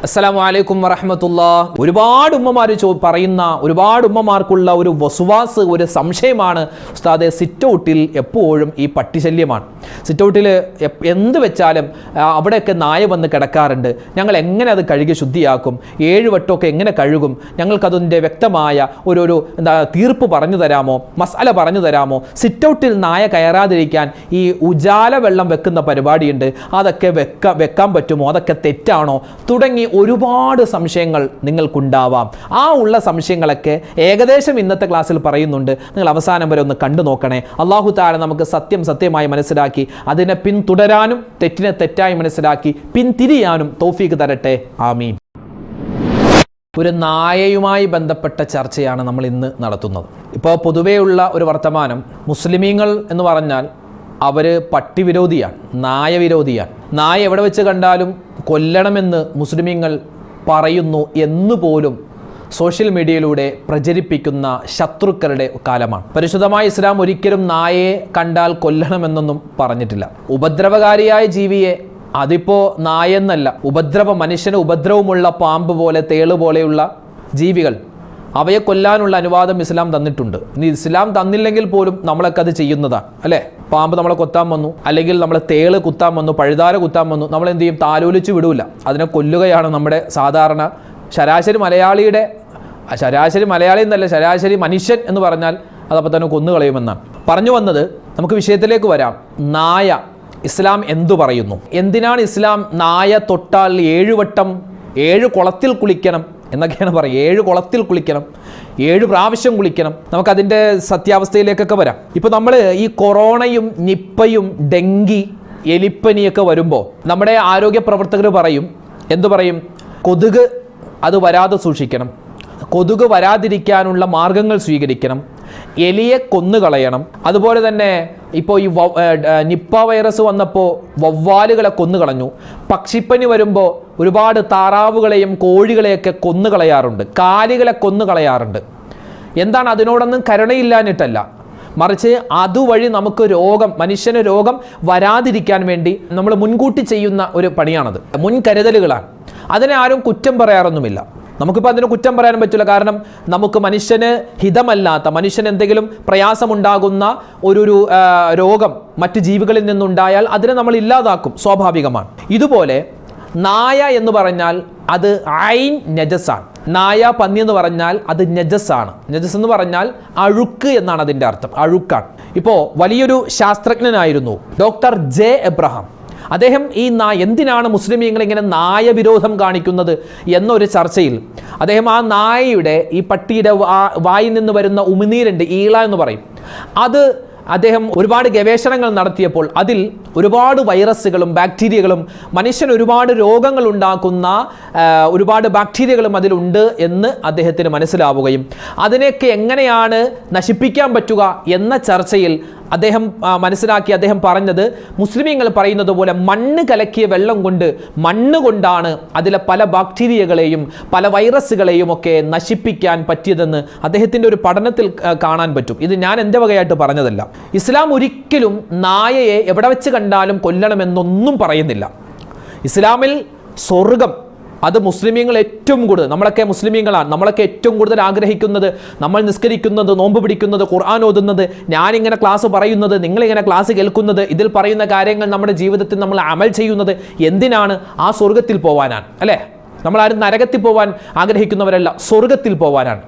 അസ്സലാമു അലൈക്കും വറഹ്മത്തുള്ളാഹി. ഒരുപാട് ഉമ്മമാർ പറയുന്ന ഒരുപാട് ഉമ്മമാർക്കുള്ള ഒരു വസ്വാസ്, ഒരു സംശയമാണ് ഉസ്താദെ, സിറ്റൗട്ടിൽ എപ്പോഴും ഈ പട്ടിശല്യമാണ്. സിറ്റൗട്ടിൽ എന്ത് വെച്ചാലും അവിടെയൊക്കെ നായ വന്ന് കിടക്കാറുണ്ട്. ഞങ്ങൾ എങ്ങനെ അത് കഴുകി ശുദ്ധിയാക്കും? 7 വട്ടമൊക്കെ എങ്ങനെ കഴുകും? ഞങ്ങൾക്കതിൻ്റെ വ്യക്തമായ ഒരു തീർപ്പ് പറഞ്ഞു തരാമോ? മസാല പറഞ്ഞു തരാമോ? സിറ്റൗട്ടിൽ നായ കയറാതിരിക്കാൻ ഈ ഉജാല വെള്ളം വെക്കുന്ന പരിപാടിയുണ്ട്, അതൊക്കെ വെക്കാൻ പറ്റുമോ? അതൊക്കെ തെറ്റാണോ? തുടങ്ങി ഒരുപാട് സംശയങ്ങൾ നിങ്ങൾക്കുണ്ടാവാം. ആ ഉള്ള സംശയങ്ങളൊക്കെ ഏകദേശം ഇന്നത്തെ ക്ലാസ്സിൽ പറയുന്നുണ്ട്. നിങ്ങൾ അവസാനം വരെ ഒന്ന് കണ്ടു നോക്കണേ. അല്ലാഹു തആല നമുക്ക് സത്യം സത്യമായി മനസ്സിലാക്കി അതിനെ പിന്തുടരാനും തെറ്റിനെ തെറ്റായി മനസ്സിലാക്കി പിന്തിരിയാനും തൗഫീഖ് തരട്ടെ. ആമീൻ. ഒരു നായയുമായി ബന്ധപ്പെട്ട ചർച്ചയാണ് നമ്മൾ ഇന്ന് നടത്തുന്നത്. ഇപ്പോൾ പൊതുവെയുള്ള ഒരു വർത്തമാനം, മുസ്ലിമീങ്ങൾ എന്ന് പറഞ്ഞാൽ അവർ പട്ടി വിരോധിയാണ്, നായ വിരോധിയാണ്. നായ എവിടെ വെച്ച് കണ്ടാലും കൊല്ലണമെന്ന് മുസ്ലിമീങ്ങൾ പറയുന്നു എന്നുപോലും സോഷ്യൽ മീഡിയയിലൂടെ പ്രചരിപ്പിക്കുന്ന ശത്രുക്കളുടെ കാലമാണ്. പരിശുദ്ധമായ ഇസ്ലാം ഒരിക്കലും നായയെ കണ്ടാൽ കൊല്ലണമെന്നൊന്നും പറഞ്ഞിട്ടില്ല. ഉപദ്രവകാരിയായ ജീവിയെ, അതിപ്പോൾ നായെന്നല്ല, മനുഷ്യന് ഉപദ്രവമുള്ള പാമ്പ് പോലെ, തേള് പോലെയുള്ള ജീവികൾ, അവയെ കൊല്ലാനുള്ള അനുവാദം ഇസ്ലാം തന്നിട്ടുണ്ട്. ഇനി ഇസ്ലാം തന്നില്ലെങ്കിൽ പോലും നമ്മളൊക്കെ അത് ചെയ്യുന്നതാണ്, അല്ലേ? പാമ്പ് നമ്മളെ കൊത്താൻ വന്നു, അല്ലെങ്കിൽ നമ്മളെ തേള് കുത്താൻ വന്നു, പഴുതാര കുത്താൻ വന്നു, നമ്മൾ എന്ത് ചെയ്യും? താലോലിച്ച് വിടൂല, അതിനെ കൊല്ലുകയാണ് നമ്മുടെ സാധാരണ ശരാശരി മലയാളി എന്നല്ല, ശരാശരി മനുഷ്യൻ എന്ന് പറഞ്ഞാൽ അതപ്പോൾ തന്നെ കൊന്നുകളയുമെന്നാണ് പറഞ്ഞു വന്നത്. നമുക്ക് വിഷയത്തിലേക്ക് വരാം. നായ, ഇസ്ലാം എന്തു പറയുന്നു? എന്തിനാണ് ഇസ്ലാം നായ തൊട്ടാൽ 7 വട്ടം 7 കുളത്തിൽ കുളിക്കണം എന്നൊക്കെയാണ് പറയുക? 7 കുളത്തിൽ കുളിക്കണം, 7 പ്രാവശ്യം കുളിക്കണം. നമുക്കതിൻ്റെ സത്യാവസ്ഥയിലേക്കൊക്കെ വരാം. ഇപ്പോൾ നമ്മൾ ഈ കൊറോണയും നിപ്പയും ഡെങ്കി എലിപ്പനിയൊക്കെ വരുമ്പോൾ നമ്മുടെ ആരോഗ്യ പ്രവർത്തകർ പറയും, എന്തു പറയും? കൊതുക് അത് വരാതെ സൂക്ഷിക്കണം, കൊതുക് വരാതിരിക്കാനുള്ള മാർഗങ്ങൾ സ്വീകരിക്കണം, എലിയെ കൊന്നുകളയണം. അതുപോലെ തന്നെ ഇപ്പോൾ ഈ നിപ്പ വൈറസ് വന്നപ്പോൾ വവ്വാലുകളെ കൊന്നുകളഞ്ഞു. പക്ഷിപ്പനി വരുമ്പോൾ ഒരുപാട് താറാവുകളെയും കോഴികളെയൊക്കെ കൊന്നുകളയാറുണ്ട്, കാലികളെ കൊന്നുകളയാറുണ്ട്. എന്താണ്? അതിനോടൊന്നും കരുണയില്ലാഞ്ഞിട്ടല്ല, മറിച്ച് അതുവഴി നമുക്ക് മനുഷ്യന് രോഗം വരാതിരിക്കാൻ വേണ്ടി നമ്മൾ മുൻകൂട്ടി ചെയ്യുന്ന ഒരു പണിയാണത്, മുൻകരുതലുകളാണ്. അതിനെ ആരും കുറ്റം പറയാറൊന്നുമില്ല. നമുക്കിപ്പോൾ അതിന് കുറ്റം പറയാനും പറ്റില്ല. കാരണം നമുക്ക് മനുഷ്യന് ഹിതമല്ലാത്ത, മനുഷ്യന് എന്തെങ്കിലും പ്രയാസമുണ്ടാകുന്ന ഒരു രോഗം മറ്റ് ജീവികളിൽ നിന്നുണ്ടായാൽ അതിനെ നമ്മൾ ഇല്ലാതാക്കും, സ്വാഭാവികമാണ്. ഇതുപോലെ നായ എന്ന് പറഞ്ഞാൽ അത് ഐൻ നജസാണ്. നായ, പന്നി എന്ന് പറഞ്ഞാൽ അത് നജസാണ്. നജസ് എന്ന് പറഞ്ഞാൽ അഴുക്ക് എന്നാണ് അതിൻ്റെ അർത്ഥം, അഴുക്കാണ്. ഇപ്പോൾ വലിയൊരു ശാസ്ത്രജ്ഞനായിരുന്നു ഡോക്ടർ ജെ എബ്രഹാം. അദ്ദേഹം ഈ എന്തിനാണ് മുസ്ലിമീങ്ങൾ ഇങ്ങനെ നായ വിരോധം കാണിക്കുന്നത് എന്നൊരു ചർച്ചയിൽ അദ്ദേഹം ആ നായയുടെ, ഈ പട്ടിയുടെ വായിൽ നിന്ന് വരുന്ന ഉമിനീരുണ്ട്, ഈള എന്ന് പറയും, അത് അദ്ദേഹം ഒരുപാട് ഗവേഷണങ്ങൾ നടത്തിയപ്പോൾ അതിൽ ഒരുപാട് വൈറസുകളും ബാക്ടീരിയകളും, മനുഷ്യന് ഒരുപാട് രോഗങ്ങൾ ഉണ്ടാക്കുന്ന ഒരുപാട് ബാക്ടീരിയകളും അതിലുണ്ട് എന്ന് അദ്ദേഹത്തിന് മനസ്സിലാവുകയും അതിനെയൊക്കെ എങ്ങനെയാണ് നശിപ്പിക്കാൻ പറ്റുക എന്ന ചർച്ചയിൽ അദ്ദേഹം മനസ്സിലാക്കി. അദ്ദേഹം പറഞ്ഞത്, മുസ്ലിമീങ്ങൾ പറയുന്നത് പോലെ മണ്ണ് കലക്കിയ വെള്ളം കൊണ്ട്, മണ്ണ് കൊണ്ടാണ് അതിലെ പല ബാക്ടീരിയകളെയും പല വൈറസുകളെയും ഒക്കെ നശിപ്പിക്കാൻ പറ്റിയതെന്ന് അദ്ദേഹത്തിൻ്റെ ഒരു പഠനത്തിൽ കാണാൻ പറ്റും. ഇത് ഞാൻ എൻ്റെ വകയായിട്ട് പറഞ്ഞതല്ല. ഇസ്ലാം ഒരിക്കലും നായയെ എവിടെ വെച്ച് കണ്ടാലും കൊല്ലണമെന്നൊന്നും പറയുന്നില്ല. ഇസ്ലാമിൽ സ്വർഗം അത് മുസ്ലിമീങ്ങൾ ഏറ്റവും കൂടുതൽ, നമ്മളൊക്കെ മുസ്ലിമീങ്ങളാണ്, നമ്മളൊക്കെ ഏറ്റവും കൂടുതൽ ആഗ്രഹിക്കുന്നത്, നമ്മൾ നിസ്കരിക്കുന്നത്, നോമ്പ് പിടിക്കുന്നത്, ഖുർആൻ ഓതുന്നത്, ഞാനിങ്ങനെ ക്ലാസ് പറയുന്നത്, നിങ്ങളിങ്ങനെ ക്ലാസ് കേൾക്കുന്നത്, ഇതിൽ പറയുന്ന കാര്യങ്ങൾ നമ്മുടെ ജീവിതത്തിൽ നമ്മൾ അമൽ ചെയ്യുന്നത് എന്തിനാണ്? ആ സ്വർഗത്തിൽ പോവാനാണ്, അല്ലേ? നമ്മളാരും നരകത്തിൽ പോവാൻ ആഗ്രഹിക്കുന്നവരല്ല, സ്വർഗത്തിൽ പോവാനാണ്.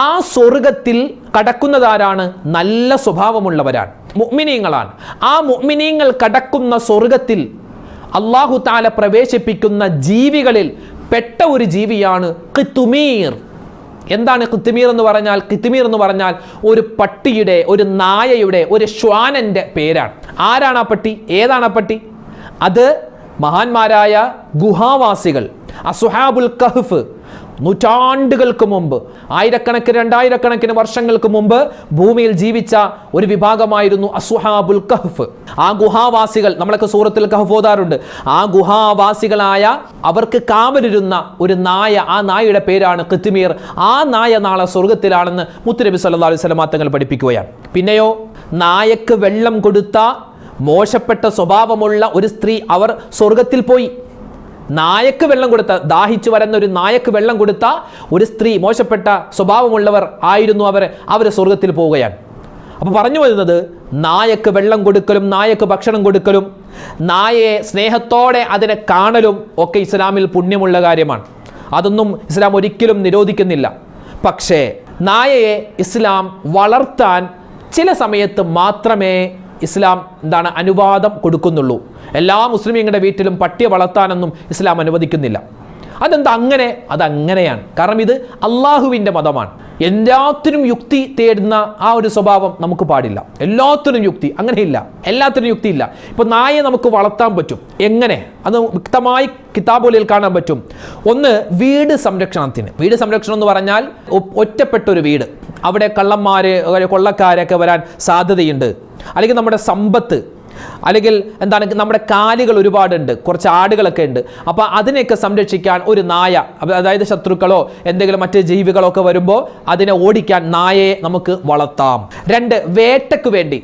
ആ സ്വർഗത്തിൽ കടക്കുന്നതാരാണ്? നല്ല സ്വഭാവമുള്ളവരാണ്, മുഅ്മിനീങ്ങളാണ്. ആ മുഅ്മിനീങ്ങൾ കടക്കുന്ന സ്വർഗത്തിൽ അല്ലാഹു തആല പ്രവേശിപ്പിക്കുന്ന ജീവികളിൽ പെട്ട ഒരു ജീവിയാണ് ഖിത്മീർ. എന്താണ് ഖിത്മീർ എന്ന് പറഞ്ഞാൽ? ഖിത്മീർ എന്ന് പറഞ്ഞാൽ ഒരു പട്ടിയുടെ, ഒരു നായയുടെ, ഒരു ശ്വാനന്റെ പേരാണ്. ആരാണ് ആ പട്ടി? ഏതാണ് ആ പട്ടി? അത് മഹാന്മാരായ ഗുഹാവാസികൾ, അസ്ഹാബുൽ കഹ്ഫ്, നൂറ്റാണ്ടുകൾക്ക് മുമ്പ്, ആയിരക്കണക്കിന് 2000കണക്കിന് വർഷങ്ങൾക്ക് മുമ്പ് ഭൂമിയിൽ ജീവിച്ച ഒരു വിഭാഗമായിരുന്നു അസ്ഹാബുൽ കഹ്ഫ്. ആ ഗുഹാവാസികൾ, നമ്മളൊക്കെ സൂറത്തുൽ കഹ്ഫ് ഓതാറുണ്ട്. ആ ഗുഹാവാസികളായ അവർക്ക് കാവലിരുന്ന ഒരു നായ, ആ നായയുടെ പേരാണ് ഖിത്മീർ. ആ നായ നാളെ സ്വർഗത്തിലാണെന്ന് മുത്തുനബി സല്ലല്ലാഹു അലൈഹി വസല്ലം തങ്ങൾ പഠിപ്പിക്കുകയാണ്. പിന്നെയോ, നായക്ക് വെള്ളം കൊടുത്ത മോശപ്പെട്ട സ്വഭാവമുള്ള ഒരു സ്ത്രീ, അവർ സ്വർഗത്തിൽ പോയി. നായക്ക് വെള്ളം കൊടുത്ത, ദാഹിച്ചു വരുന്ന ഒരു നായക്ക് വെള്ളം കൊടുത്ത ഒരു സ്ത്രീ, മോശപ്പെട്ട സ്വഭാവമുള്ളവർ ആയിരുന്നു അവർ സ്വർഗത്തിൽ പോവുകയാണ്. അപ്പോൾ പറഞ്ഞു വരുന്നത്, നായക്ക് വെള്ളം കൊടുക്കലും നായക്ക് ഭക്ഷണം കൊടുക്കലും നായയെ സ്നേഹത്തോടെ അതിനെ കാണലും ഒക്കെ ഇസ്ലാമിൽ പുണ്യമുള്ള കാര്യമാണ്. അതൊന്നും ഇസ്ലാം ഒരിക്കലും നിരോധിക്കുന്നില്ല. പക്ഷേ നായയെ ഇസ്ലാം വളർത്താൻ ചില സമയത്ത് മാത്രമേ ഇസ്ലാം അനുവാദം കൊടുക്കുന്നുള്ളൂ. എല്ലാ മുസ്ലിമീങ്ങളുടെ വീട്ടിലും പട്ടിയെ വളർത്താനൊന്നും ഇസ്ലാം അനുവദിക്കുന്നില്ല. അതെന്താ അങ്ങനെ? അതങ്ങനെയാണ്. കാരണം ഇത് അള്ളാഹുവിൻ്റെ മതമാണ്. എല്ലാത്തിനും യുക്തി തേടുന്ന ആ ഒരു സ്വഭാവം നമുക്ക് പാടില്ല. എല്ലാത്തിനും യുക്തി അങ്ങനെയില്ല, എല്ലാത്തിനും യുക്തിയില്ല. ഇപ്പോൾ നായയെ നമുക്ക് വളർത്താൻ പറ്റും. എങ്ങനെ? അത് വ്യക്തമായി കിതാബുകളിൽ കാണാൻ പറ്റും. ഒന്ന്, വീട് സംരക്ഷണത്തിന്. വീട് സംരക്ഷണം എന്ന് പറഞ്ഞാൽ ഒറ്റപ്പെട്ടൊരു വീട്, അവിടെ കള്ളന്മാർ കൊള്ളക്കാരൊക്കെ വരാൻ സാധ്യതയുണ്ട്. അല്ലെങ്കിൽ നമ്മുടെ സമ്പത്ത്, അല്ലെങ്കിൽ നമ്മുടെ കാലികൾ ഒരുപാടുണ്ട്, കുറച്ച് ആടുകളൊക്കെ ഉണ്ട്. അപ്പോൾ അതിനെയൊക്കെ സംരക്ഷിക്കാൻ ഒരു നായ, അതായത് ശത്രുക്കളോ എന്തെങ്കിലും മറ്റ് ജീവികളോ ഒക്കെ വരുമ്പോൾ അതിനെ ഓടിക്കാൻ നായയെ നമുക്ക് വളർത്താം. 2, വേട്ടയ്ക്ക് വേണ്ടി.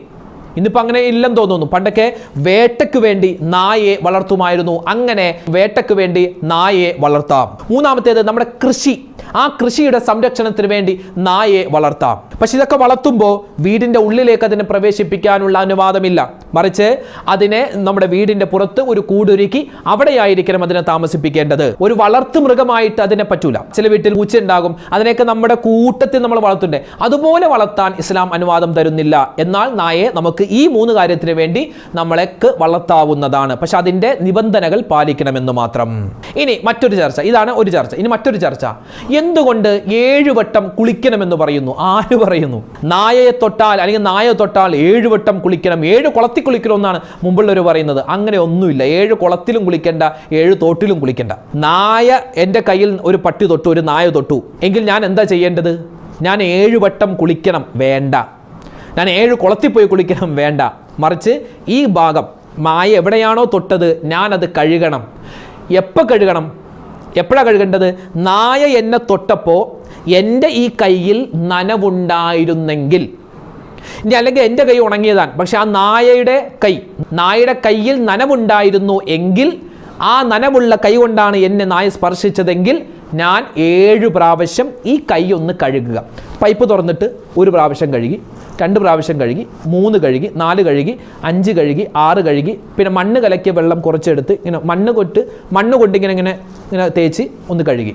ഇന്നിപ്പോൾ അങ്ങനെ ഇല്ലെന്ന് തോന്നുന്നു. പണ്ടൊക്കെ വേട്ടയ്ക്ക് വേണ്ടി നായയെ വളർത്തുമായിരുന്നു. അങ്ങനെ വേട്ടയ്ക്ക് വേണ്ടി നായയെ വളർത്താം. 3, നമ്മുടെ കൃഷി, ആ കൃഷിയുടെ സംരക്ഷണത്തിന് വേണ്ടി നായയെ വളർത്താം. പക്ഷെ ഇതൊക്കെ വളർത്തുമ്പോൾ വീടിൻ്റെ ഉള്ളിലേക്ക് അതിനെ പ്രവേശിപ്പിക്കാനുള്ള അനുവാദമില്ല. മറിച്ച് അതിനെ നമ്മുടെ വീടിൻ്റെ പുറത്ത് ഒരു കൂടൊരുക്കി അവിടെയായിരിക്കണം അതിനെ താമസിപ്പിക്കേണ്ടത്. ഒരു വളർത്തു മൃഗമായിട്ട് അതിനെ പറ്റൂല. ചില വീട്ടിൽ പൂച്ച ഉണ്ടാകും, അതിനെയൊക്കെ നമ്മുടെ കൂട്ടത്തിൽ നമ്മൾ വളർത്തുന്നുണ്ട്. അതുപോലെ വളർത്താൻ ഇസ്ലാം അനുവാദം തരുന്നില്ല. എന്നാൽ നായയെ നമുക്ക് ഈ 3 കാര്യത്തിന് വേണ്ടി നമ്മളെക്ക് വളർത്താവുന്നതാണ്. പക്ഷെ അതിൻ്റെ നിബന്ധനകൾ പാലിക്കണമെന്ന് മാത്രം. ഇനി മറ്റൊരു ചർച്ച, ഇതാണ് ഒരു ചർച്ച. ഇനി മറ്റൊരു ചർച്ച, എന്തുകൊണ്ട് 7 വട്ടം കുളിക്കണമെന്ന് പറയുന്നു? ആര് പറയുന്നു? നായയെ തൊട്ടാൽ അല്ലെങ്കിൽ നായ തൊട്ടാൽ 7 വട്ടം കുളിക്കണം, 7 കുളത്തിൽ കുളിക്കണമെന്നാണ് മുമ്പുള്ളവർ പറയുന്നത്. അങ്ങനെ ഒന്നുമില്ല. 7 കുളത്തിലും കുളിക്കണ്ട, 7 തോട്ടിലും കുളിക്കണ്ട. നായ എൻ്റെ കയ്യിൽ ഒരു പട്ടി തൊട്ടു, ഒരു നായ തൊട്ടു എങ്കിൽ ഞാൻ എന്താ ചെയ്യേണ്ടത്? ഞാൻ 7 വട്ടം കുളിക്കണം? വേണ്ട. ഞാൻ 7 കുളത്തിൽ പോയി കുളിക്കണം? വേണ്ട. മറിച്ച് ഈ ഭാഗം നായ എവിടെയാണോ തൊട്ടത് ഞാനത് കഴുകണം. എപ്പോൾ കഴുകണം? എപ്പോഴാണ് കഴുകേണ്ടത്? നായ എന്നെ തൊട്ടപ്പോൾ എൻ്റെ ഈ കയ്യിൽ നനവുണ്ടായിരുന്നെങ്കിൽ, ഇനി അല്ലെങ്കിൽ എൻ്റെ കൈ ഉണങ്ങിയതാണ്, പക്ഷെ ആ നായയുടെ കയ്യിൽ നനവുണ്ടായിരുന്നു എങ്കിൽ, ആ നനവുള്ള കൈ കൊണ്ടാണ് എന്നെ നായ സ്പർശിച്ചതെങ്കിൽ ഞാൻ 7 പ്രാവശ്യം ഈ കൈ ഒന്ന് കഴുകുക. പൈപ്പ് തുറന്നിട്ട് 1 പ്രാവശ്യം കഴുകി, 2 പ്രാവശ്യം കഴുകി, 3 കഴുകി, 4 കഴുകി, 5 കഴുകി, 6 കഴുകി, പിന്നെ മണ്ണ് കലക്കിയ വെള്ളം കുറച്ചെടുത്ത് ഇങ്ങനെ മണ്ണ് കൊണ്ട് ഇങ്ങനെ തേച്ച് ഒന്ന് കഴുകി.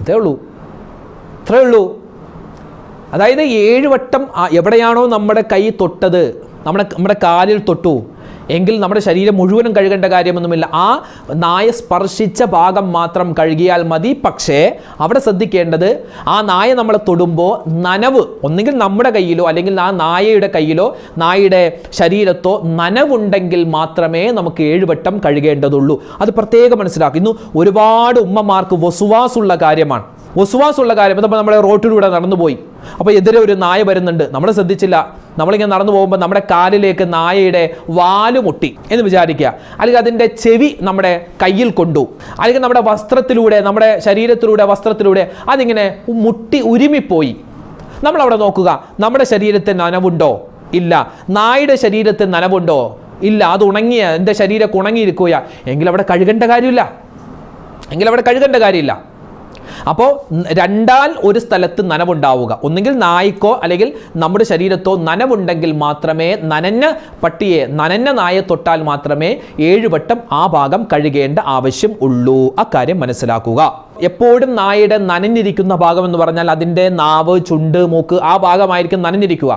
അതേ ഉള്ളൂ, അത്രേ ഉള്ളൂ. അതായത് 7 വട്ടം എവിടെയാണോ നമ്മുടെ കൈ തൊട്ടത്, നമ്മുടെ കാലിൽ തൊട്ടു എങ്കിൽ നമ്മുടെ ശരീരം മുഴുവനും കഴുകേണ്ട കാര്യമൊന്നുമില്ല. ആ നായ സ്പർശിച്ച ഭാഗം മാത്രം കഴുകിയാൽ മതി. പക്ഷേ അവിടെ ശ്രദ്ധിക്കേണ്ടത്, ആ നായ നമ്മളെ തൊടുമ്പോൾ നനവ് ഒന്നുകിൽ നമ്മുടെ കയ്യിലോ അല്ലെങ്കിൽ ആ നായയുടെ കയ്യിലോ നായയുടെ ശരീരത്തോ നനവുണ്ടെങ്കിൽ മാത്രമേ നമുക്ക് 7 വട്ടം കഴുകേണ്ടതുള്ളൂ. അത് പ്രത്യേകം മനസ്സിലാക്കും. ഇന്ന് ഒരുപാട് ഉമ്മമാർക്ക് വസുവാസുള്ള കാര്യമാണ്. ഇപ്പോൾ നമ്മളെ റോട്ടിലൂടെ നടന്നുപോയി, അപ്പോൾ എതിരെ ഒരു നായ വരുന്നുണ്ട്, നമ്മൾ ശ്രദ്ധിച്ചില്ല. നമ്മളിങ്ങനെ നടന്നു പോകുമ്പോൾ നമ്മുടെ കാലിലേക്ക് നായയുടെ വാല് മുട്ടി എന്ന് വിചാരിക്കുക, അല്ലെങ്കിൽ അതിൻ്റെ ചെവി നമ്മുടെ കയ്യിൽ കൊണ്ടു, അല്ലെങ്കിൽ നമ്മുടെ വസ്ത്രത്തിലൂടെ, നമ്മുടെ ശരീരത്തിലൂടെ, വസ്ത്രത്തിലൂടെ അതിങ്ങനെ മുട്ടി ഉരുമിപ്പോയി. നമ്മളവിടെ നോക്കുക, നമ്മുടെ ശരീരത്തിന് നനവുണ്ടോ? ഇല്ല. നായയുടെ ശരീരത്തിന് നനവുണ്ടോ? ഇല്ല. അത് ഉണങ്ങിയ, എൻ്റെ ശരീരമൊക്കെ ഉണങ്ങിയിരിക്കുക എങ്കിൽ അവിടെ കഴുകേണ്ട കാര്യമില്ല. അപ്പോൾ 2 ഒരു സ്ഥലത്ത് നനവുണ്ടാവുക. ഒന്നുകിൽ നായ്ക്കോ അല്ലെങ്കിൽ നമ്മുടെ ശരീരത്തോ നനവുണ്ടെങ്കിൽ മാത്രമേ, നനഞ്ഞ നായ തൊട്ടാൽ മാത്രമേ 7 വട്ടം ആ ഭാഗം കഴുകേണ്ട ആവശ്യം ഉള്ളൂ. അക്കാര്യം മനസ്സിലാക്കുക. എപ്പോഴും നായയുടെ നനഞ്ഞിരിക്കുന്ന ഭാഗം എന്ന് പറഞ്ഞാൽ അതിൻ്റെ നാവ്, ചുണ്ട്, മൂക്ക്, ആ ഭാഗമായിരിക്കും നനഞ്ഞിരിക്കുക.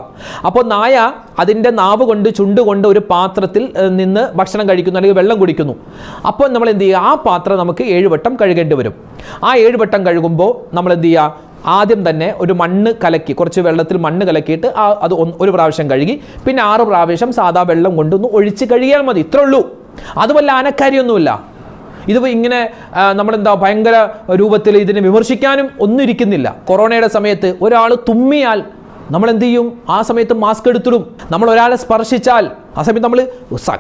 അപ്പോൾ നായ അതിൻ്റെ നാവ് കൊണ്ട്, ചുണ്ട് കൊണ്ട് ഒരു പാത്രത്തിൽ നിന്ന് ഭക്ഷണം കഴിക്കുന്നു അല്ലെങ്കിൽ വെള്ളം കുടിക്കുന്നു. അപ്പോൾ നമ്മൾ എന്ത് ചെയ്യുക? ആ പാത്രം നമുക്ക് 7 വട്ടം കഴുകേണ്ടി വരും. ആ 7 വട്ടം കഴുകുമ്പോൾ നമ്മൾ എന്ത് ചെയ്യുക? ആദ്യം തന്നെ ഒരു മണ്ണ് കലക്കി, കുറച്ച് വെള്ളത്തിൽ മണ്ണ് കലക്കിയിട്ട് അത് 1 പ്രാവശ്യം കഴുകി, പിന്നെ 6 പ്രാവശ്യം സാധാ വെള്ളം കൊണ്ടൊന്ന് ഒഴിച്ച് കഴുകിയാൽ മതി. ഇത്രേ ഉള്ളൂ. അതുപോലെ ആനക്കാരിയൊന്നുമില്ല. ഇത് ഇങ്ങനെ ഭയങ്കര രൂപത്തിൽ ഇതിനെ വിമർശിക്കാനും ഒന്നും ഇരിക്കുന്നില്ല. കൊറോണയുടെ സമയത്ത് ഒരാൾ തുമ്മിയാൽ നമ്മൾ എന്ത് ചെയ്യും? ആ സമയത്ത് മാസ്ക് എടുത്തിടും. നമ്മൾ ഒരാളെ സ്പർശിച്ചാൽ ആ സമയത്ത് നമ്മൾ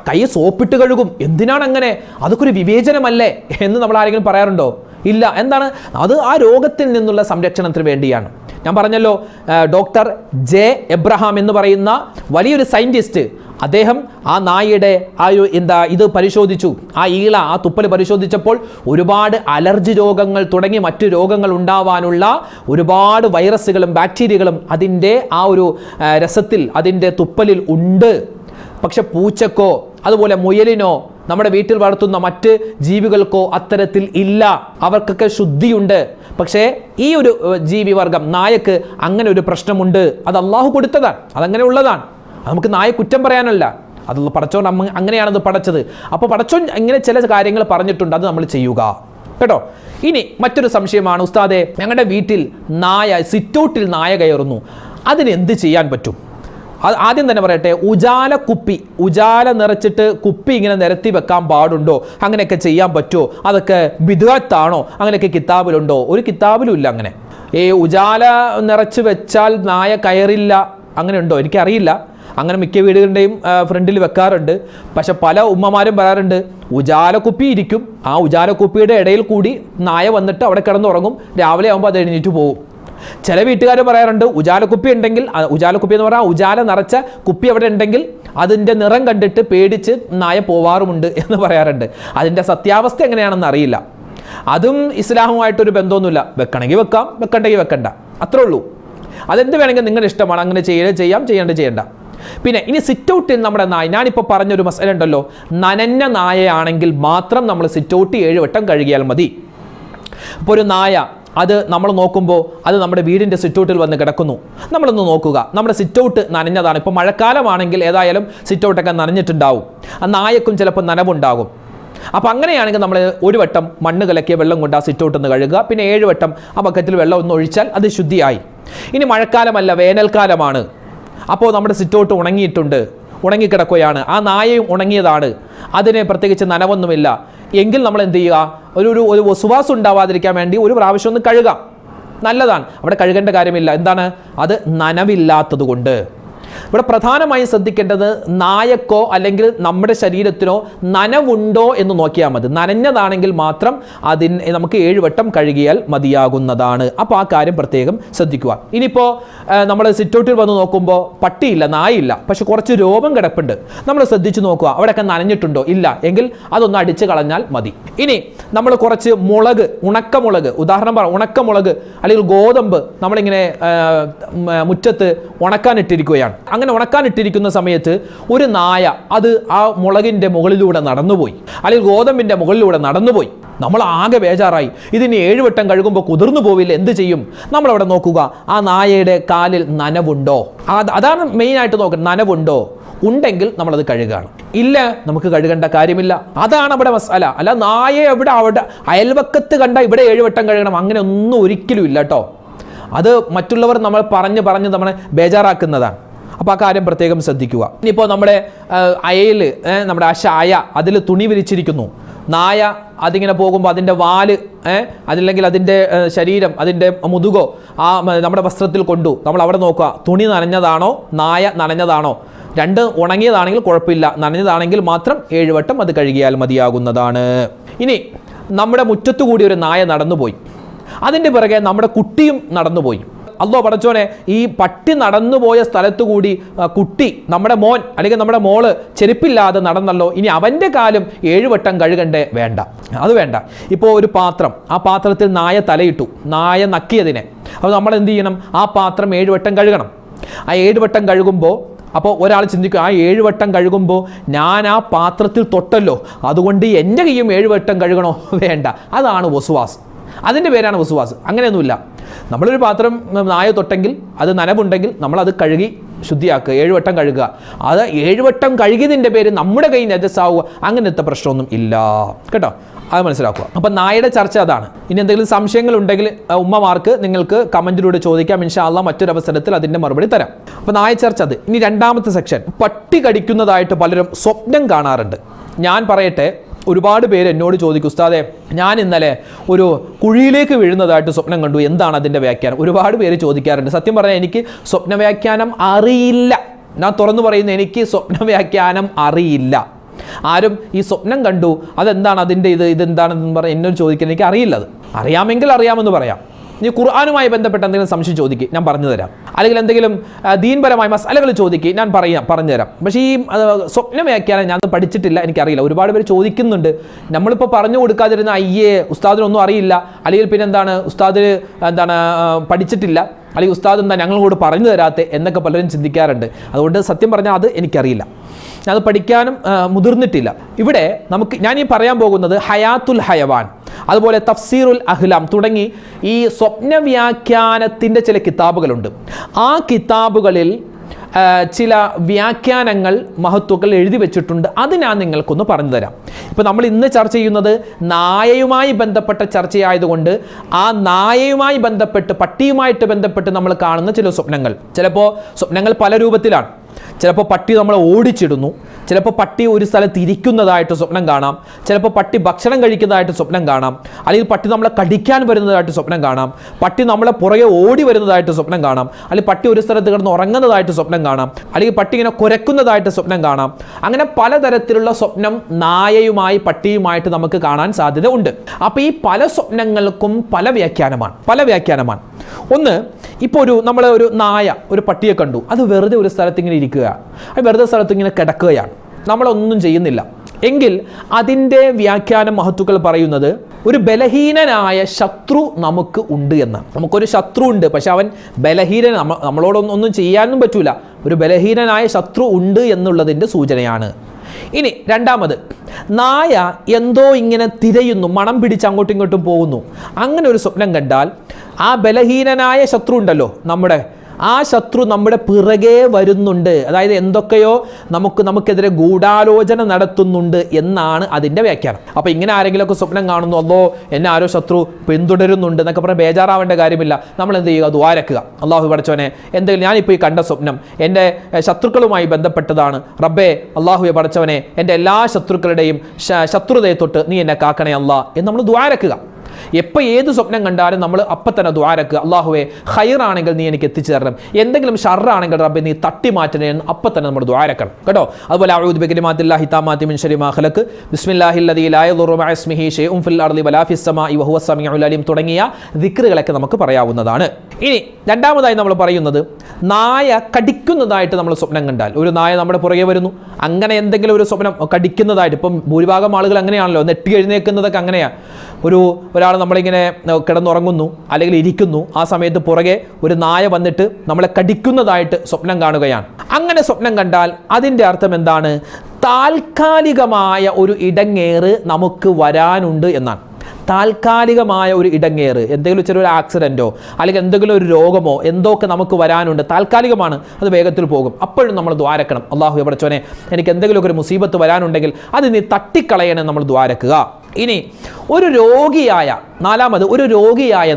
കൈ സോപ്പിട്ട് കഴുകും. എന്തിനാണ് അങ്ങനെ? അതൊക്കെ ഒരു വിവേചനമല്ലേ എന്ന് നമ്മൾ ആരെങ്കിലും പറയാറുണ്ടോ? ഇല്ല. എന്താണ് അത്? ആ രോഗത്തിൽ നിന്നുള്ള സംരക്ഷണത്തിന് വേണ്ടിയാണ്. ഞാൻ പറഞ്ഞല്ലോ, ഡോക്ടർ ജെ എബ്രഹാം എന്ന് പറയുന്ന വലിയൊരു സയൻറ്റിസ്റ്റ് അദ്ദേഹം ആ നായയുടെ ആ ഒരു ഇത് പരിശോധിച്ചു, ആ ഈള, ആ തുപ്പൽ പരിശോധിച്ചപ്പോൾ ഒരുപാട് അലർജി രോഗങ്ങൾ തുടങ്ങി മറ്റു രോഗങ്ങൾ ഉണ്ടാവാനുള്ള ഒരുപാട് വൈറസുകളും ബാക്ടീരിയകളും അതിൻ്റെ ആ ഒരു രസത്തിൽ, അതിൻ്റെ തുപ്പലിൽ ഉണ്ട്. പക്ഷെ പൂച്ചക്കോ അതുപോലെ മുയലിനോ നമ്മുടെ വീട്ടിൽ വളർത്തുന്ന മറ്റ് ജീവികൾക്കോ അത്തരത്തിൽ ഇല്ല. അവർക്കൊക്കെ ശുദ്ധിയുണ്ട്. പക്ഷേ ഈ ഒരു ജീവിവർഗം നായക്ക് അങ്ങനെ ഒരു പ്രശ്നമുണ്ട്. അത് അള്ളാഹു കൊടുത്തതാണ്, അതങ്ങനെ ഉള്ളതാണ്. നമുക്ക് നായ കുറ്റം പറയാനല്ല, അത് പടച്ചോൻ അങ്ങനെയാണത് പടച്ചത്. അപ്പോൾ പടച്ചോൻ ഇങ്ങനെ ചില കാര്യങ്ങൾ പറഞ്ഞിട്ടുണ്ട്, അത് നമ്മൾ ചെയ്യുക കേട്ടോ. ഇനി മറ്റൊരു സംശയമാണ്, ഉസ്താദെ ഞങ്ങളുടെ വീട്ടിൽ നായ, സിറ്റൗട്ടിൽ നായ കയറുന്നു, അതിനെന്ത് ചെയ്യാൻ പറ്റും? ആദ്യം തന്നെ പറയട്ടെ, ഉജാല നിറച്ചിട്ട് കുപ്പി ഇങ്ങനെ നിരത്തി വെക്കാൻ പാടുണ്ടോ? അങ്ങനെയൊക്കെ ചെയ്യാൻ പറ്റുമോ? അതൊക്കെ ബിദ്അത്താണോ? അങ്ങനെയൊക്കെ കിതാബിലുണ്ടോ? ഒരു കിതാബിലും ഇല്ല അങ്ങനെ. ഉജാല നിറച്ച് വെച്ചാൽ നായ കയറില്ല, അങ്ങനെ ഉണ്ടോ? എനിക്കറിയില്ല. അങ്ങനെ മിക്ക വീടുകളുടെയും ഫ്രണ്ടിൽ വെക്കാറുണ്ട്. പക്ഷെ പല ഉമ്മമാരും പറയാറുണ്ട്, ഉജാലക്കുപ്പി ഇരിക്കും, ആ ഉജാലക്കുപ്പിയുടെ ഇടയിൽ കൂടി നായ വന്നിട്ട് അവിടെ കിടന്നുറങ്ങും, രാവിലെ ആകുമ്പോൾ അത് എഴുന്നേറ്റ് പോകും. ചില വീട്ടുകാർ പറയാറുണ്ട്, ഉജാലക്കുപ്പി ഉണ്ടെങ്കിൽ, ഉജാലക്കുപ്പി എന്ന് പറഞ്ഞാൽ ഉജാല നിറച്ച കുപ്പി അവിടെ ഉണ്ടെങ്കിൽ അതിൻ്റെ നിറം കണ്ടിട്ട് പേടിച്ച് നായ പോവാറുമുണ്ട് എന്ന് പറയാറുണ്ട്. അതിൻ്റെ സത്യാവസ്ഥ എങ്ങനെയാണെന്ന് അറിയില്ല. അതും ഇസ്ലാമുമായിട്ടൊരു ബന്ധമൊന്നുമില്ല. വെക്കണമെങ്കിൽ വെക്കാം, വെക്കണ്ടെങ്കിൽ വെക്കണ്ട, അത്രേ ഉള്ളൂ. അതെന്ത് വേണമെങ്കിൽ നിങ്ങളുടെ ഇഷ്ടമാണ്, അങ്ങനെ ചെയ്യാം, ചെയ്യണ്ട. പിന്നെ ഇനി സിറ്റൗട്ടിൽ നമ്മുടെ നായ, ഞാനിപ്പോൾ പറഞ്ഞൊരു മസല ഉണ്ടല്ലോ, നനഞ്ഞ നായയാണെങ്കിൽ മാത്രം നമ്മൾ സിറ്റൗട്ട് 7 വട്ടം കഴുകിയാൽ മതി. ഇപ്പോൾ ഒരു നായ അത് നമ്മൾ നോക്കുമ്പോൾ അത് നമ്മുടെ വീടിൻ്റെ സിറ്റൗട്ടിൽ വന്ന് കിടക്കുന്നു, നമ്മളൊന്ന് നോക്കുക, നമ്മുടെ സിറ്റൗട്ട് നനഞ്ഞതാണ്. ഇപ്പോൾ മഴക്കാലമാണെങ്കിൽ ഏതായാലും സിറ്റൗട്ടൊക്കെ നനഞ്ഞിട്ടുണ്ടാവും, ആ നായക്കും ചിലപ്പോൾ നനവുണ്ടാകും. അപ്പോൾ അങ്ങനെയാണെങ്കിൽ നമ്മൾ 1 വട്ടം മണ്ണ് കലക്കിയ വെള്ളം കൊണ്ട് ആ സിറ്റൗട്ട് ഒന്ന് കഴുകുക, പിന്നെ 7 വട്ടം ആ ബക്കറ്റിൽ വെള്ളം ഒന്ന് ഒഴിച്ചാൽ അത് ശുദ്ധിയായി. ഇനി മഴക്കാലമല്ല, വേനൽക്കാലമാണ്, അപ്പോൾ നമ്മുടെ സിറ്റൗട്ട് ഉണങ്ങിക്കിടക്കുകയാണ്, ആ നായയും ഉണങ്ങിയതാണ്, അതിന് പ്രത്യേകിച്ച് നനവൊന്നുമില്ല എങ്കിൽ നമ്മൾ എന്ത് ചെയ്യുക, ഒരു വസ്വാസം ഉണ്ടാവാതിരിക്കാൻ വേണ്ടി ഒരു പ്രാവശ്യം ഒന്ന് കഴുകാം, നല്ലതാണ്. അവിടെ കഴുകേണ്ട കാര്യമില്ല. എന്താണ്? അത് നനവില്ലാത്തത് കൊണ്ട്. ഇവിടെ പ്രധാനമായും ശ്രദ്ധിക്കേണ്ടത് നായക്കോ അല്ലെങ്കിൽ നമ്മുടെ ശരീരത്തിനോ നനവുണ്ടോ എന്ന് നോക്കിയാൽ മതി. നനഞ്ഞതാണെങ്കിൽ മാത്രം നമുക്ക് 7 വട്ടം കഴുകിയാൽ മതിയാകുന്നതാണ്. അപ്പോൾ ആ കാര്യം പ്രത്യേകം ശ്രദ്ധിക്കുക. ഇനിയിപ്പോൾ നമ്മൾ സിറ്റൗട്ടിൽ വന്ന് നോക്കുമ്പോൾ പട്ടിയില്ല, നായില്ല, പക്ഷെ കുറച്ച് രോമം കിടപ്പുണ്ട്, നമ്മൾ ശ്രദ്ധിച്ച് നോക്കുക, അവിടെയൊക്കെ നനഞ്ഞിട്ടുണ്ടോ? ഇല്ല എങ്കിൽ അതൊന്ന് അടിച്ച് കളഞ്ഞാൽ മതി. ഇനി നമ്മൾ കുറച്ച് മുളക്, ഉണക്കമുളക്, ഉദാഹരണം ഉണക്കമുളക് അല്ലെങ്കിൽ ഗോതമ്പ് നമ്മളിങ്ങനെ മുറ്റത്ത് ഉണക്കാനിട്ടിരിക്കുകയാണ്. അങ്ങനെ ഉണക്കാനിട്ടിരിക്കുന്ന സമയത്ത് ഒരു നായ അത് ആ മുളകിൻ്റെ മുകളിലൂടെ നടന്നുപോയി, അല്ലെങ്കിൽ ഗോതമ്പിൻ്റെ മുകളിലൂടെ നടന്നുപോയി, നമ്മൾ ആകെ ബേജാറായി. ഇതിന് 7 വട്ടം കഴുകുമ്പോൾ കുതിർന്നു പോവില്ല, എന്ത് ചെയ്യും? നമ്മളവിടെ നോക്കുക, ആ നായയുടെ കാലിൽ നനവുണ്ടോ? അതാണ് മെയിനായിട്ട് നോക്കുന്നത്, നനവുണ്ടോ? ഉണ്ടെങ്കിൽ നമ്മളത് കഴുകുകയാണ്, ഇല്ല നമുക്ക് കഴുകേണ്ട കാര്യമില്ല. അതാണ് അവിടെ മസാല. അല്ല നായയെ അവിടെ അയൽവക്കത്ത് കണ്ട ഇവിടെ 7 വട്ടം കഴുകണം, അങ്ങനെ ഒന്നും ഒരിക്കലും ഇല്ല കേട്ടോ. അത് മറ്റുള്ളവർ നമ്മൾ പറഞ്ഞ് നമ്മളെ ബേജാറാക്കുന്നതാണ്. അപ്പോൾ ആ കാര്യം പ്രത്യേകം ശ്രദ്ധിക്കുക. ഇനിയിപ്പോൾ നമ്മുടെ അയയിൽ, നമ്മുടെ ആ ഷായ, അതിൽ തുണി വിരിച്ചിരിക്കുന്നു, നായ അതിങ്ങനെ പോകുമ്പോൾ അതിൻ്റെ വാല് അതില്ലെങ്കിൽ അതിൻ്റെ ശരീരം, അതിൻ്റെ മുതുകോ ആ നമ്മുടെ വസ്ത്രത്തിൽ കൊണ്ടു, നമ്മൾ അവിടെ നോക്കുക, തുണി നനഞ്ഞതാണോ നായ നനഞ്ഞതാണോ? 2 ഉണങ്ങിയതാണെങ്കിൽ കുഴപ്പമില്ല, നനഞ്ഞതാണെങ്കിൽ മാത്രം 7 വട്ടം അത് കഴുകിയാൽ മതിയാകുന്നതാണ്. ഇനി നമ്മുടെ മുറ്റത്തു കൂടി ഒരു നായ നടന്നുപോയി, അതിൻ്റെ പിറകെ നമ്മുടെ കുട്ടിയും നടന്നുപോയി. അല്ലോ പടച്ചോനെ, ഈ പട്ടി നടന്നുപോയ സ്ഥലത്തു കൂടി കുട്ടി, നമ്മുടെ മോൻ അല്ലെങ്കിൽ നമ്മുടെ മോള് ചെരുപ്പില്ലാതെ നടന്നല്ലോ, ഇനി അവൻ്റെ കാലും 7 വട്ടം കഴുകണ്ടേ? വേണ്ട, അത് വേണ്ട. ഇപ്പോൾ ഒരു പാത്രം, ആ പാത്രത്തിൽ നായ തലയിട്ടു, നായ നക്കിയതിനെ, അപ്പോൾ നമ്മൾ എന്ത് ചെയ്യണം? ആ പാത്രം 7 വട്ടം കഴുകണം. ആ 7 വട്ടം കഴുകുമ്പോൾ അപ്പോൾ ഒരാൾ ചിന്തിക്കും, ആ 7 വട്ടം കഴുകുമ്പോൾ ഞാൻ ആ പാത്രത്തിൽ തൊട്ടല്ലോ, അതുകൊണ്ട് എൻ്റെ കൈയും 7 വട്ടം കഴുകണോ? വേണ്ട, അതാണ് വസ്വാസ്, അതിൻ്റെ പേരാണ് വസ്വാസ്. അങ്ങനെയൊന്നുമില്ല. നമ്മളൊരു പാത്രം നായ തൊട്ടെങ്കിൽ അത് നനവുണ്ടെങ്കിൽ നമ്മളത് കഴുകി ശുദ്ധിയാക്കുക, 7 വട്ടം കഴുകുക. അത് 7 വട്ടം കഴുകിയതിൻ്റെ പേര് നമ്മുടെ കൈ നജസാവുക, അങ്ങനത്തെ പ്രശ്നമൊന്നും ഇല്ല കേട്ടോ, അത് മനസ്സിലാക്കുക. അപ്പം നായയുടെ ചർച്ച അതാണ്. ഇനി എന്തെങ്കിലും സംശയങ്ങൾ ഉണ്ടെങ്കിൽ ഉമ്മമാർക്ക് നിങ്ങൾക്ക് കമൻറ്റിലൂടെ ചോദിക്കാം, ഇൻഷാ അല്ലാഹ് മറ്റൊരു അവസരത്തിൽ അതിൻ്റെ മറുപടി തരാം. അപ്പോൾ നായ ചർച്ച അത്. ഇനി രണ്ടാമത്തെ സെക്ഷൻ, പട്ടി കടിക്കുന്നതായിട്ട് പലരും സ്വപ്നം കാണാറുണ്ട്. ഞാൻ പറയട്ടെ, ഒരുപാട് പേര് എന്നോട് ചോദിക്കും, ഉസ്താദേ ഞാൻ ഇന്നലെ ഒരു കുഴിയിലേക്ക് വീഴുന്നതായിട്ട് സ്വപ്നം കണ്ടു, എന്താണ് അതിൻ്റെ വ്യാഖ്യാനം? ഒരുപാട് പേര് ചോദിക്കാറുണ്ട്. സത്യം പറഞ്ഞാൽ എനിക്ക് സ്വപ്ന വ്യാഖ്യാനം അറിയില്ല, ഞാൻ തുറന്നു പറയുന്നത്, എനിക്ക് സ്വപ്ന വ്യാഖ്യാനം അറിയില്ല. ആരും ഈ സ്വപ്നം കണ്ടു അതെന്താണ് അതിൻ്റെ ഇതെന്താണെന്ന് പറഞ്ഞ് എന്നോട് ചോദിക്കാൻ എനിക്ക് അറിയില്ല. അത് അറിയാമെങ്കിൽ അറിയാമെന്ന് പറയാം. ഇനി ഖുർആനുമായി ബന്ധപ്പെട്ട എന്തെങ്കിലും സംശയം ചോദിക്കുക, ഞാൻ പറഞ്ഞു തരാം. അല്ലെങ്കിൽ എന്തെങ്കിലും ദീൻപരമായ മസാലകൾ ചോദിക്കുക, ഞാൻ പറഞ്ഞുതരാം. പക്ഷേ ഈ സ്വപ്ന വ്യാഖ്യാനം ഞാൻ പഠിച്ചിട്ടില്ല, എനിക്കറിയില്ല. ഒരുപാട് പേര് ചോദിക്കുന്നുണ്ട്. നമ്മളിപ്പോൾ പറഞ്ഞു കൊടുക്കാതിരുന്ന അയ്യേ ഉസ്താദിനൊന്നും അറിയില്ല, അല്ലെങ്കിൽ പിന്നെ എന്താണ് ഉസ്താദ് പഠിച്ചിട്ടില്ല, അല്ലെങ്കിൽ ഉസ്താദ് എന്താ ഞങ്ങളോട് പറഞ്ഞു തരാത്തെ എന്നൊക്കെ പലരും ചിന്തിക്കാറുണ്ട്. അതുകൊണ്ട് സത്യം പറഞ്ഞാൽ അത് എനിക്കറിയില്ല, അത് പഠിക്കാനും മുതിർന്നിട്ടില്ല. ഇവിടെ ഞാൻ ഈ പറയാൻ പോകുന്നത് ഹയാത്തുൽ ഹയവാൻ, അതുപോലെ തഫ്സീറുൽ അഹ്ലാം തുടങ്ങി ഈ സ്വപ്ന വ്യാഖ്യാനത്തിൻ്റെ ചില കിതാബുകളുണ്ട്. ആ കിതാബുകളിൽ ചില വ്യാഖ്യാനങ്ങൾ മഹത്തുക്കൾ എഴുതി വെച്ചിട്ടുണ്ട്. അത് ഞാൻ നിങ്ങൾക്കൊന്ന് പറഞ്ഞു തരാം. ഇപ്പോൾ നമ്മൾ ഇന്ന് ചർച്ച ചെയ്യുന്നത് നായയുമായി ബന്ധപ്പെട്ട ചർച്ചയായതുകൊണ്ട് ആ നായയുമായി ബന്ധപ്പെട്ട്, പട്ടിയുമായിട്ട് ബന്ധപ്പെട്ട് നമ്മൾ കാണുന്ന ചില സ്വപ്നങ്ങൾ, ചിലപ്പോൾ സ്വപ്നങ്ങൾ പല രൂപത്തിലാണ്. ചിലപ്പോൾ പട്ടി നമ്മളെ ഓടിച്ചിടുന്നു, ചിലപ്പോൾ പട്ടി ഒരു സ്ഥലത്ത് ഇരിക്കുന്നതായിട്ട് സ്വപ്നം കാണാം, ചിലപ്പോൾ പട്ടി ഭക്ഷണം കഴിക്കുന്നതായിട്ട് സ്വപ്നം കാണാം, അല്ലെങ്കിൽ പട്ടി നമ്മളെ കടിക്കാൻ വരുന്നതായിട്ട് സ്വപ്നം കാണാം, പട്ടി നമ്മളെ പുറകെ ഓടി വരുന്നതായിട്ട് സ്വപ്നം കാണാം, അല്ലെങ്കിൽ പട്ടി ഒരു സ്ഥലത്ത് കിടന്ന് ഉറങ്ങുന്നതായിട്ട് സ്വപ്നം കാണാം, അല്ലെങ്കിൽ പട്ടി ഇങ്ങനെ കുരക്കുന്നതായിട്ട് സ്വപ്നം കാണാം. അങ്ങനെ പലതരത്തിലുള്ള സ്വപ്നം നായയുമായി പട്ടിയുമായിട്ട് നമുക്ക് കാണാൻ സാധ്യത ഉണ്ട്. അപ്പോൾ ഈ പല സ്വപ്നങ്ങൾക്കും പല വ്യാഖ്യാനമാണ്. ഒന്ന്, ഇപ്പോൾ നമ്മൾ ഒരു നായ ഒരു പട്ടിയെ കണ്ടു, അത് വെറുതെ ഒരു സ്ഥലത്ത് ഇങ്ങനെ ഇരിക്കുക, അത് വെറുതെ സ്ഥലത്ത് ഇങ്ങനെ കിടക്കുകയാണ്, നമ്മളൊന്നും ചെയ്യുന്നില്ല എങ്കിൽ അതിൻ്റെ വ്യാഖ്യാനം മഹത്തുക്കൾ പറയുന്നത് ഒരു ബലഹീനനായ ശത്രു നമുക്ക് ഉണ്ട് എന്നാണ്. നമുക്കൊരു ശത്രു ഉണ്ട്, പക്ഷെ അവൻ ബലഹീനൻ, നമ്മളോടൊന്നും ചെയ്യാനും പറ്റൂല, ഒരു ബലഹീനനായ ശത്രു ഉണ്ട് എന്നുള്ളതിൻ്റെ സൂചനയാണ്. ഇനി രണ്ടാമത്, നായ എന്തോ ഇങ്ങനെ തിരയുന്നു, മണം പിടിച്ച് അങ്ങോട്ടും ഇങ്ങോട്ടും പോകുന്നു. അങ്ങനെ ഒരു സ്വപ്നം കണ്ടാൽ ആ ബലഹീനനായ ശത്രു ഉണ്ടല്ലോ ആ ശത്രു നമ്മുടെ പിറകെ വരുന്നുണ്ട്, അതായത് എന്തൊക്കെയോ നമുക്കെതിരെ ഗൂഢാലോചന നടത്തുന്നുണ്ട് എന്നാണ് അതിൻ്റെ വ്യാഖ്യാനം. അപ്പോൾ ഇങ്ങനെ ആരെങ്കിലുമൊക്കെ സ്വപ്നം കാണുന്നു, അല്ലോ എന്നെ ആരോ ശത്രു പിന്തുടരുന്നുണ്ട് എന്നൊക്കെ പറഞ്ഞാൽ ബേജാറാവേണ്ട കാര്യമില്ല. നമ്മൾ എന്ത് ചെയ്യുക? ദുആരക്കുക. അള്ളാഹു പടച്ചവനെ, എന്തെങ്കിലും ഞാനിപ്പോൾ ഈ കണ്ട സ്വപ്നം എൻ്റെ ശത്രുക്കളുമായി ബന്ധപ്പെട്ടതാണ്, റബ്ബേ അള്ളാഹുവെ പടച്ചവനെ, എൻ്റെ എല്ലാ ശത്രുക്കളുടെയും ശത്രുതയെ തൊട്ട് നീ എന്നെ കാക്കണേ അല്ലാ എന്ന് നമ്മൾ ദുആരക്കുക. എപ്പോൾ ഏത് സ്വപ്നം കണ്ടാലും നമ്മൾ അപ്പം തന്നെ ദുആരക്കുക, അള്ളാഹുവെ ഖൈറാണെങ്കിൽ നീ എനിക്ക് എത്തിച്ചു തരണം, എന്തെങ്കിലും ഷർറാണെങ്കിൽ റബ്ബേ നീ തട്ടി മാറ്റണേ എന്ന് അപ്പം തന്നെ നമ്മൾ ദുആരക്കണം കേട്ടോ. അതുപോലെ അഊദു ബികലിമാത്തില്ലാഹി താമ്മാത്തി മിൻ ശർരി മാ ഖലഖ്, ബിസ്മില്ലാഹില്ലദീ ലാ യദുറു മഅ ഇസ്മിഹി ഷൈഉൻ ഫിൽ അർളി വലാ ഫിസ് സമാഇ വഹുവസ് സമീഉൽ അലീം തുടങ്ങിയ ദിക്റുകളൊക്കെ നമുക്ക് പറയാവുന്നതാണ്. ഇനി രണ്ടാമതായി നമ്മൾ പറയുന്നത്, നായ കടിക്കുന്നതായിട്ട് നമ്മൾ സ്വപ്നം കണ്ടാൽ, ഒരു നായ നമ്മുടെ പുറകെ വരുന്നു, അങ്ങനെ എന്തെങ്കിലും ഒരു സ്വപ്നം കടിക്കുന്നതായിട്ട്, ഇപ്പം ഭൂരിഭാഗം ആളുകൾ അങ്ങനെയാണല്ലോ, നെട്ടി എഴുന്നേൽക്കുന്നതൊക്കെ അങ്ങനെയാണ്. ഒരാൾ നമ്മളിങ്ങനെ കിടന്നുറങ്ങുന്നു അല്ലെങ്കിൽ ഇരിക്കുന്നു, ആ സമയത്ത് പുറകെ ഒരു നായ വന്നിട്ട് നമ്മളെ കടിക്കുന്നതായിട്ട് സ്വപ്നം കാണുകയാണ്. അങ്ങനെ സ്വപ്നം കണ്ടാൽ അതിൻ്റെ അർത്ഥം എന്താണ്? താൽക്കാലികമായ ഒരു ഇടങ്ങേറ് നമുക്ക് വരാനുണ്ട് എന്നാണ്. താൽക്കാലികമായ ഒരു ഇടങ്ങേറ്, എന്തെങ്കിലും ചെറിയൊരു ആക്സിഡൻറ്റോ അല്ലെങ്കിൽ എന്തെങ്കിലും ഒരു രോഗമോ എന്തൊക്കെ നമുക്ക് വരാനുണ്ട്, താൽക്കാലികമാണ്, അത് വേഗത്തിൽ പോകും. അപ്പോഴും നമ്മൾ ദ്വാരക്കണം, അള്ളാഹു പടച്ചോനെ എനിക്ക് എന്തെങ്കിലുമൊക്കെ ഒരു മുസീബത്ത് വരാനുണ്ടെങ്കിൽ അത് നീ തട്ടിക്കളയണം നമ്മൾ ദ്വാരക്കുക. ഇനി ഒരു രോഗിയായ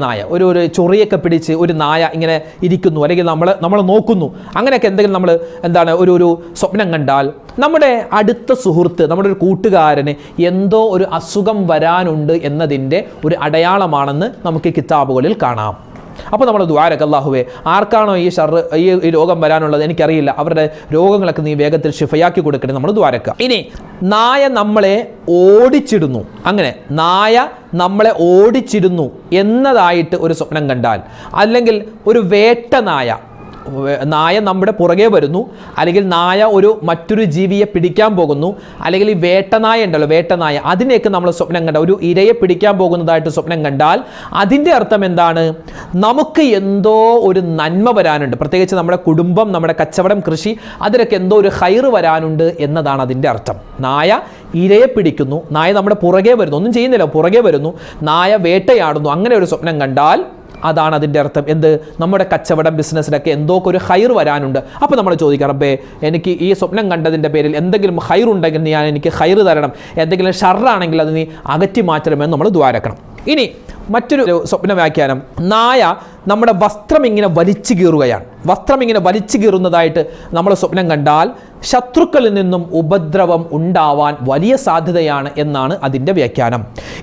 നായ, ഒരു ചൊറിയൊക്കെ പിടിച്ച് ഒരു നായ ഇങ്ങനെ ഇരിക്കുന്നു, അല്ലെങ്കിൽ നമ്മൾ നോക്കുന്നു, അങ്ങനെയൊക്കെ എന്തെങ്കിലും നമ്മൾ ഒരു സ്വപ്നം കണ്ടാൽ നമ്മുടെ അടുത്ത സുഹൃത്ത്, നമ്മുടെ ഒരു കൂട്ടുകാരന് എന്തോ ഒരു അസുഖം വരാനുണ്ട് എന്നതിൻ്റെ ഒരു അടയാളമാണെന്ന് നമുക്ക് കിതാബുകളിൽ കാണാം. അപ്പോൾ നമ്മൾ ദുആരക, അല്ലാഹുവേ ആർക്കാണോ ഈ രോഗം വരാനുള്ളത് എനിക്കറിയില്ല, അവരുടെ രോഗങ്ങളൊക്കെ നീ വേഗത്തിൽ ശിഫയാക്കി കൊടുക്കണേ, നമ്മൾ ദുആരക. ഇനി നായ നമ്മളെ ഓടിച്ചിടുന്നു, അങ്ങനെ നായ നമ്മളെ ഓടിച്ചിടുന്നു എന്നതായിട്ട് ഒരു സ്വപ്നം കണ്ടാൽ, അല്ലെങ്കിൽ ഒരു വേട്ട നായ നമ്മുടെ പുറകെ വരുന്നു, അല്ലെങ്കിൽ നായ മറ്റൊരു ജീവിയെ പിടിക്കാൻ പോകുന്നു, അല്ലെങ്കിൽ ഈ വേട്ടനായ ഉണ്ടല്ലോ, വേട്ടനായ, അതിനെയൊക്കെ നമ്മൾ സ്വപ്നം കണ്ട ഒരു ഇരയെ പിടിക്കാൻ പോകുന്നതായിട്ട് സ്വപ്നം കണ്ടാൽ അതിൻ്റെ അർത്ഥം എന്താണ്? നമുക്ക് എന്തോ ഒരു നന്മ വരാനുണ്ട്, പ്രത്യേകിച്ച് നമ്മുടെ കുടുംബം, നമ്മുടെ കച്ചവടം, കൃഷി, അതിലൊക്കെ എന്തോ ഒരു ഖൈറ് വരാനുണ്ട് എന്നതാണ് അതിൻ്റെ അർത്ഥം. നായ ഇരയെ പിടിക്കുന്നു, നായ നമ്മുടെ പുറകെ വരുന്നു, ഒന്നും ചെയ്യുന്നില്ല, പുറകെ വരുന്നു, നായ വേട്ടയാടുന്നു, അങ്ങനെ ഒരു സ്വപ്നം കണ്ടാൽ അതാണ് അതിൻ്റെ അർത്ഥം. എന്ത്? നമ്മുടെ കച്ചവടം, ബിസിനസ്സിലൊക്കെ എന്തൊക്കെ ഒരു ഖൈർ വരാനുണ്ട്. അപ്പോൾ നമ്മൾ ചോദിക്കാം, റബ്ബേ എനിക്ക് ഈ സ്വപ്നം കണ്ടതിൻ്റെ പേരിൽ എന്തെങ്കിലും ഖൈർ ഉണ്ടെങ്കിൽ നീ എനിക്ക് ഖൈർ തരണം, എന്തെങ്കിലും ഷർറാണെങ്കിൽ അത് നീ അകറ്റി മാറ്റണമെന്ന് നമ്മൾ ദ്വാരക്കണം. ഇനി മറ്റൊരു സ്വപ്ന വ്യാഖ്യാനം, നായ നമ്മുടെ വസ്ത്രം ഇങ്ങനെ വലിച്ചു കീറുകയാണ്. വസ്ത്രം ഇങ്ങനെ വലിച്ചു കീറുന്നതായിട്ട് നമ്മൾ സ്വപ്നം കണ്ടാൽ ശത്രുക്കളിൽ നിന്നും ഉപദ്രവം ഉണ്ടാവാൻ വലിയ സാധ്യതയാണ് എന്നാണ് അതിൻ്റെ വ്യാഖ്യാനം.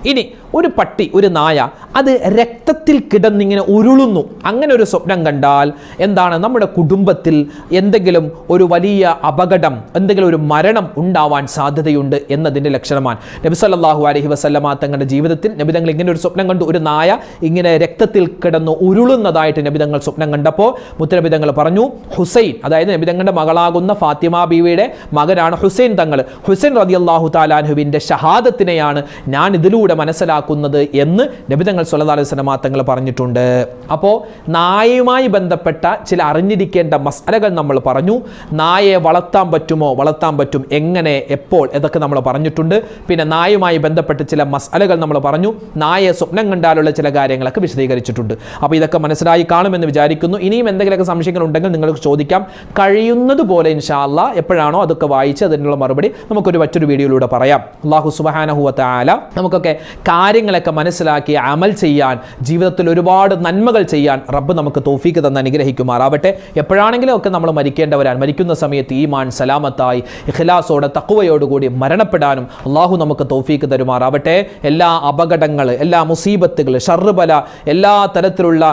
ഇനി ഒരു പട്ടി, ഒരു നായ അത് രക്തത്തിൽ കിടന്നിങ്ങനെ ഉരുളുന്നു, അങ്ങനെ ഒരു സ്വപ്നം കണ്ടാൽ എന്താണ്, നമ്മുടെ കുടുംബത്തിൽ എന്തെങ്കിലും ഒരു വലിയ അപകടം, എന്തെങ്കിലും ഒരു മരണം ഉണ്ടാവാൻ സാധ്യതയുണ്ട് എന്നതിൻ്റെ ലക്ഷണമാണ്. നബി സല്ലല്ലാഹു അലൈഹി വസല്ലമ തങ്ങളുടെ ജീവിതത്തിൽ നബി തങ്ങൾ ഇങ്ങനെ ഒരു സ്വപ്നം കണ്ടു. ഒരു നായ ഇങ്ങനെ രക്തത്തിൽ കിടന്ന് ഉരുളുന്നതായിട്ട് നബി തങ്ങൾ സ്വപ്നം കണ്ടപ്പോൾ മുത്തനബി തങ്ങൾ പറഞ്ഞു, ഹുസൈൻ, അതായത് നബി തങ്ങളുടെ മകളാകുന്ന ഫാത്തിമ ബീവിയുടെ മകനാണ് ഹുസൈൻ തങ്ങൾ, ഹുസൈൻ റളിയല്ലാഹു തആല അൻഹുവിൻ്റെ ഷഹാദത്തിനെയാണ് ഞാൻ ഇതിലൂടെ മനസ്സിലാക്കുന്നത് എന്ന് നബി തങ്ങൾ സ്വല്ലല്ലാഹു അലൈഹി വസല്ലമ തങ്ങൾ പറഞ്ഞിട്ടുണ്ട്. അപ്പോൾ നായയുമായി ബന്ധപ്പെട്ട ചില അറിഞ്ഞിരിക്കേണ്ട മസ്അലകൾ നമ്മൾ പറഞ്ഞു. നായയെ വളർത്താൻ പറ്റുമോ? വളർത്താൻ പറ്റും. എങ്ങനെ, എപ്പോൾ, ഇതൊക്കെ നമ്മൾ പറഞ്ഞിട്ടുണ്ട്. പിന്നെ നായയുമായി ബന്ധപ്പെട്ട് ചില മസ്അലകൾ നമ്മൾ പറഞ്ഞു. നായയെ സ്വപ്നം കണ്ടാലുള്ള ചില കാര്യങ്ങളൊക്കെ വിശദീകരിച്ചിട്ടുണ്ട്. അപ്പോൾ ഇതൊക്കെ മനസ്സിലായി കാണുമെന്ന് വിചാരിക്കുന്നു. ഇനിയും എന്തെങ്കിലുമൊക്കെ സംശയങ്ങൾ ഉണ്ടെങ്കിൽ നിങ്ങൾക്ക് ചോദിക്കാം. കഴിയുന്നത് പോലെ ഇൻഷാ അല്ലാഹ് എപ്പോഴാണോ അതൊക്കെ വായിച്ച് അതിനുള്ള മറുപടി നമുക്കൊരു മറ്റൊരു വീഡിയോയിലൂടെ പറയാം. അല്ലാഹു സുബ്ഹാനഹു വ തആല നമുക്കൊക്കെ കാര്യങ്ങളൊക്കെ മനസ്സിലാക്കി അമൽ ചെയ്യാൻ, ജീവിതത്തിൽ ഒരുപാട് നന്മകൾ ചെയ്യാൻ റബ്ബ് നമുക്ക് തൗഫീക്ക് തന്ന് അനുഗ്രഹിക്കുമാറാവട്ടെ. എപ്പോഴാണെങ്കിലും ഒക്കെ നമ്മൾ മരിക്കേണ്ടവരാണ്. മരിക്കുന്ന സമയത്ത് ഈമാൻ സലാമത്തായി ഇഖ്ലാസോടെ തഖ്വയോടുകൂടി മരണപ്പെടാനും അള്ളാഹു നമുക്ക് തൗഫീക്ക് തരുമാറാവട്ടെ. എല്ലാ അപകടങ്ങൾ, എല്ലാ മുസീബത്തുകൾ, ഷർബല, എല്ലാ തരത്തിലുള്ള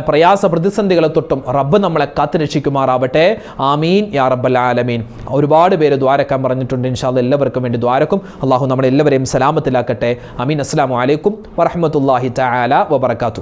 പ്രയാസ പ്രതിസന്ധികളെ തൊട്ടും റബ്ബ് നമ്മളെ കാത്തുരക്ഷിക്കുമാറാവട്ടെ. ആമീൻ യാ റബ്ബൽ ആലമീൻ. ഒരുപാട് പേര് ദ്വാരക്കാൻ പറഞ്ഞിട്ടുണ്ട്. ഇൻഷാ അല്ലാഹ് എല്ലാവർക്കും വേണ്ടി ദ്വാരക്കും. അള്ളാഹു നമ്മളെല്ലാവരെയും സലാമത്തിലാക്കട്ടെ. ആമീൻ. അസ്സലാമു അലൈക്കും വറഹ്മത്തുള്ളാഹി തആല വബറകാതുഹു.